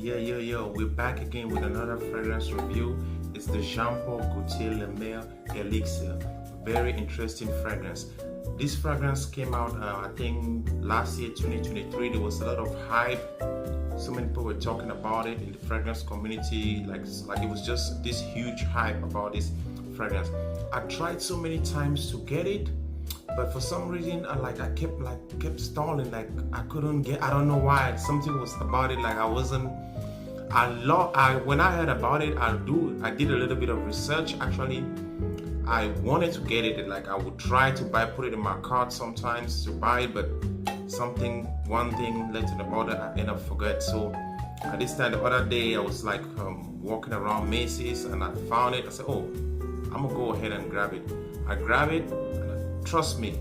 Yeah. We're back again with another fragrance review. It's the Jean-Paul Gaultier Le Male Elixir. Very interesting fragrance. This fragrance came out, I think, last year, 2023. There was a lot of hype. So many people were talking about it in the fragrance community. Like it was just this huge hype about this fragrance. I tried so many times to get it, but for some reason I kept stalling. Like I couldn't get. I don't know why. Something was about it. Like when I heard about it, I did a little bit of research. Actually, I wanted to get it. Like I would try to put it in my cart sometimes to buy it, but one thing led to the other. I end up forget. So at this time, the other day, I was like walking around Macy's and I found it. I said, oh, I'm gonna go ahead and grab it. I grab it, and trust me,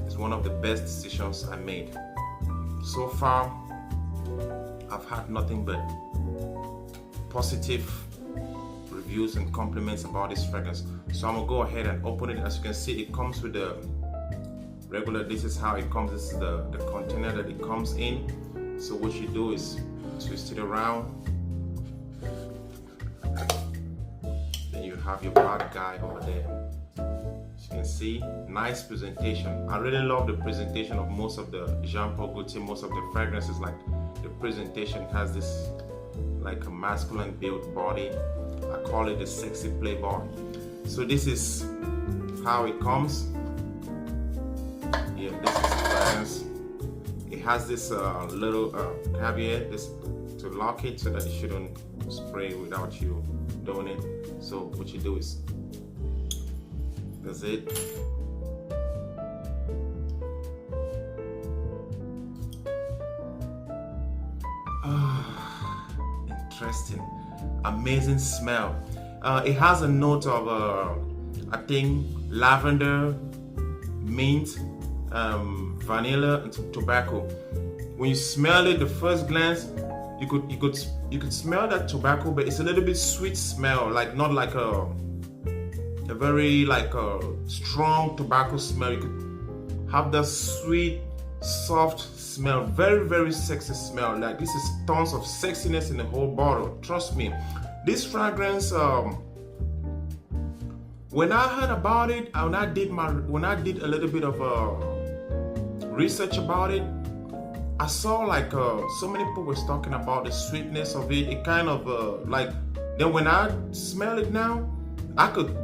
it's one of the best decisions I made. So far, I've had nothing but positive reviews and compliments about this fragrance. So I'm gonna go ahead and open it. As you can see, it comes with the regular. This is how it comes. This is the container that it comes in. So what you do is twist it around. Then you have your bad guy over there. As you can see, nice presentation. I really love the presentation of most of the Jean-Paul Gaultier. Most of the fragrances, like the presentation has this like a masculine built body. I call it the sexy playboy. So this is how it comes. Yeah, this is the fragrance. It has this little caveat to lock it so that it shouldn't spray without you doing it. So what you do is, that's it. Interesting, amazing smell. It has a note of I think lavender, mint, vanilla, and tobacco. When you smell it, the first glance, you could smell that tobacco, but it's a little bit sweet smell, like not like a very like a strong tobacco smell. You could have that sweet, soft smell, very sexy smell. Like this is tons of sexiness in the whole bottle. Trust me, this fragrance. When I heard about it, when I did a little bit of research about it, I saw like so many people was talking about the sweetness of it. It kind of like, then when I smell it now, I could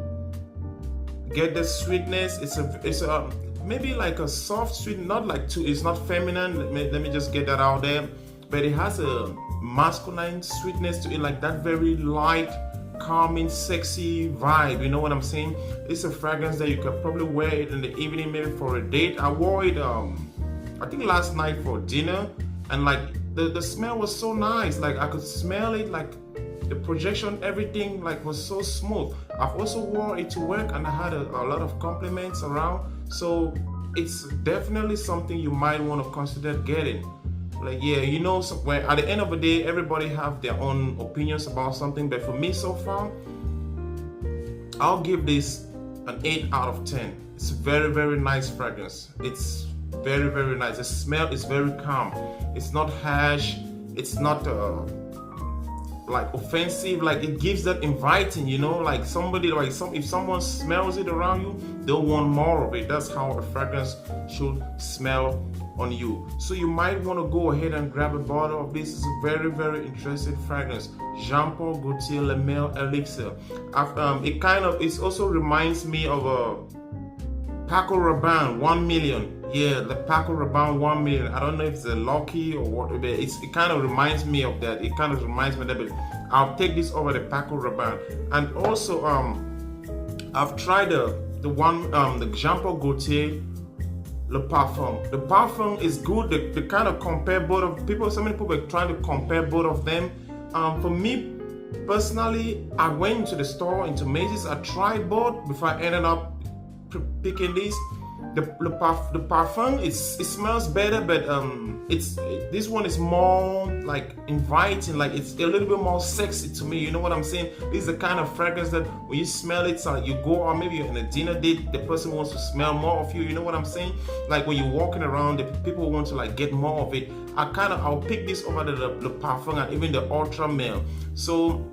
get the sweetness. It's a maybe like a soft sweet, not like too. It's not feminine. Let me just get that out there. But it has a masculine sweetness to it, like that very light, calming, sexy vibe. You know what I'm saying? It's a fragrance that you could probably wear it in the evening, maybe for a date. I wore it I think last night for dinner, and like the smell was so nice. Like I could smell it, like the projection, everything like was so smooth. I've also wore it to work and I had a lot of compliments around. So it's definitely something you might want to consider getting. Like, yeah, you know, where at the end of the day, everybody have their own opinions about something, but for me so far, I'll give this an 8 out of 10. It's a very nice fragrance. It's very nice. The smell is very calm. It's not harsh. It's not like offensive. Like it gives that inviting, you know, like somebody, like if someone smells it around you, they'll want more of it. That's how a fragrance should smell on you. So you might want to go ahead and grab a bottle of this. It's a very interesting fragrance. Jean-Paul Gaultier Le Male Elixir. It also reminds me of a Paco Rabanne 1 million. Yeah, the Paco Rabanne 1 million. I don't know if it's a Lucky or what, but it kind of reminds me of that. It kind of reminds me of that, but I'll take this over the Paco Rabanne. And also I've tried the Jean-Paul Gaultier Le Parfum. The Parfum is good. They kind of compare both of people. So many people are trying to compare both of them. For me personally, I went into the store, into Macy's. I tried both before I ended up picking this. The Parfum, it smells better, but this one is more like inviting. Like it's a little bit more sexy to me. You know what I'm saying? This is the kind of fragrance that when you smell it, so you go, or maybe you're in a dinner date, the person wants to smell more of you. You know what I'm saying? Like when you're walking around, the people want to like get more of it. I'll pick this over the Le Parfum and even the Ultra Male. So,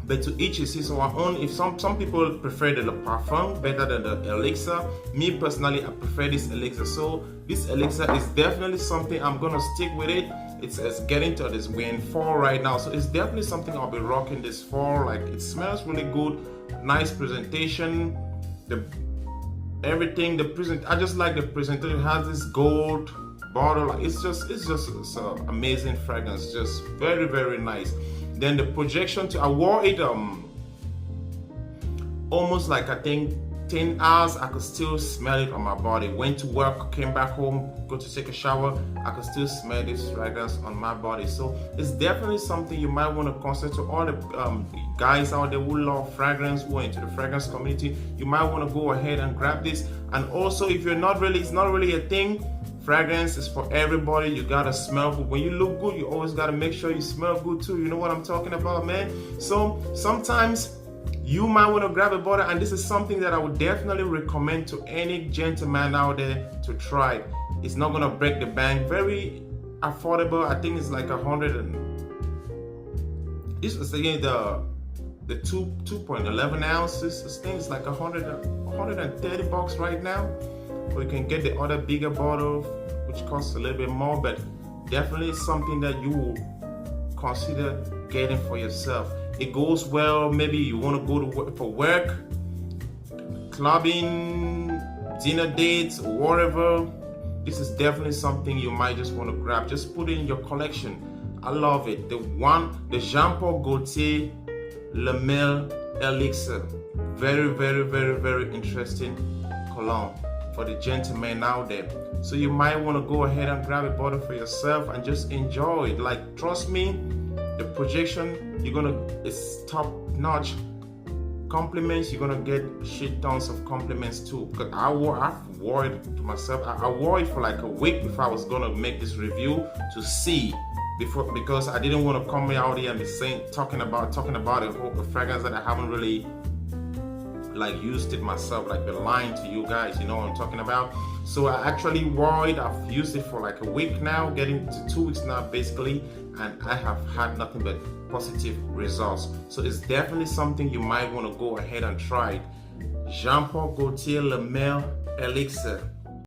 but to each is our own. If some people prefer the Le Parfum better than the Elixir, me personally I prefer this Elixir. So this Elixir is definitely something I'm gonna stick with it. It's getting to this, we're in fall right now, so it's definitely something I'll be rocking this fall. Like, it smells really good, nice presentation, everything. I just like the presentation. It has this gold bottle. Like, it's an amazing fragrance, just very, very nice. Then the projection I wore it almost like, I think 10 hours. I could still smell it on my body. Went to work, came back home, go to take a shower, I could still smell this fragrance on my body. So it's definitely something you might want to consider. To all the guys out there who love fragrance, who are into the fragrance community, you might want to go ahead and grab this. And also, if it's not really a thing, fragrance is for everybody. You gotta smell good. When you look good, you always gotta make sure you smell good too. You know what I'm talking about, man? So sometimes you might want to grab a bottle, and this is something that I would definitely recommend to any gentleman out there to try. It's not gonna break the bank. Very affordable. I think it's like 100 and this is again the 2.11 ounces. This thing is like 130 bucks right now. Or you can get the other bigger bottle, which costs a little bit more, but definitely something that you will consider getting for yourself. It goes well. Maybe you want to go to work, for work, clubbing, dinner dates, or whatever. This is definitely something you might just want to grab. Just put it in your collection. I love it. The Jean Paul Gaultier Le Male Elixir. Very, very, very, very interesting cologne for the gentleman out there. So you might want to go ahead and grab a bottle for yourself and just enjoy it. Like, trust me, the projection, it's top notch. Compliments, you're gonna get shit tons of compliments too. Because I wore it to myself. I wore it for like a week before I was gonna make this review to see because I didn't want to come out here and be talking about a fragrance that I haven't really like used it myself, like be lying to you guys, you know what I'm talking about. So I actually wore it. I've used it for like a week now, getting to 2 weeks now basically, and I have had nothing but positive results. So it's definitely something you might want to go ahead and try. Jean Paul Gaultier Le Male Elixir.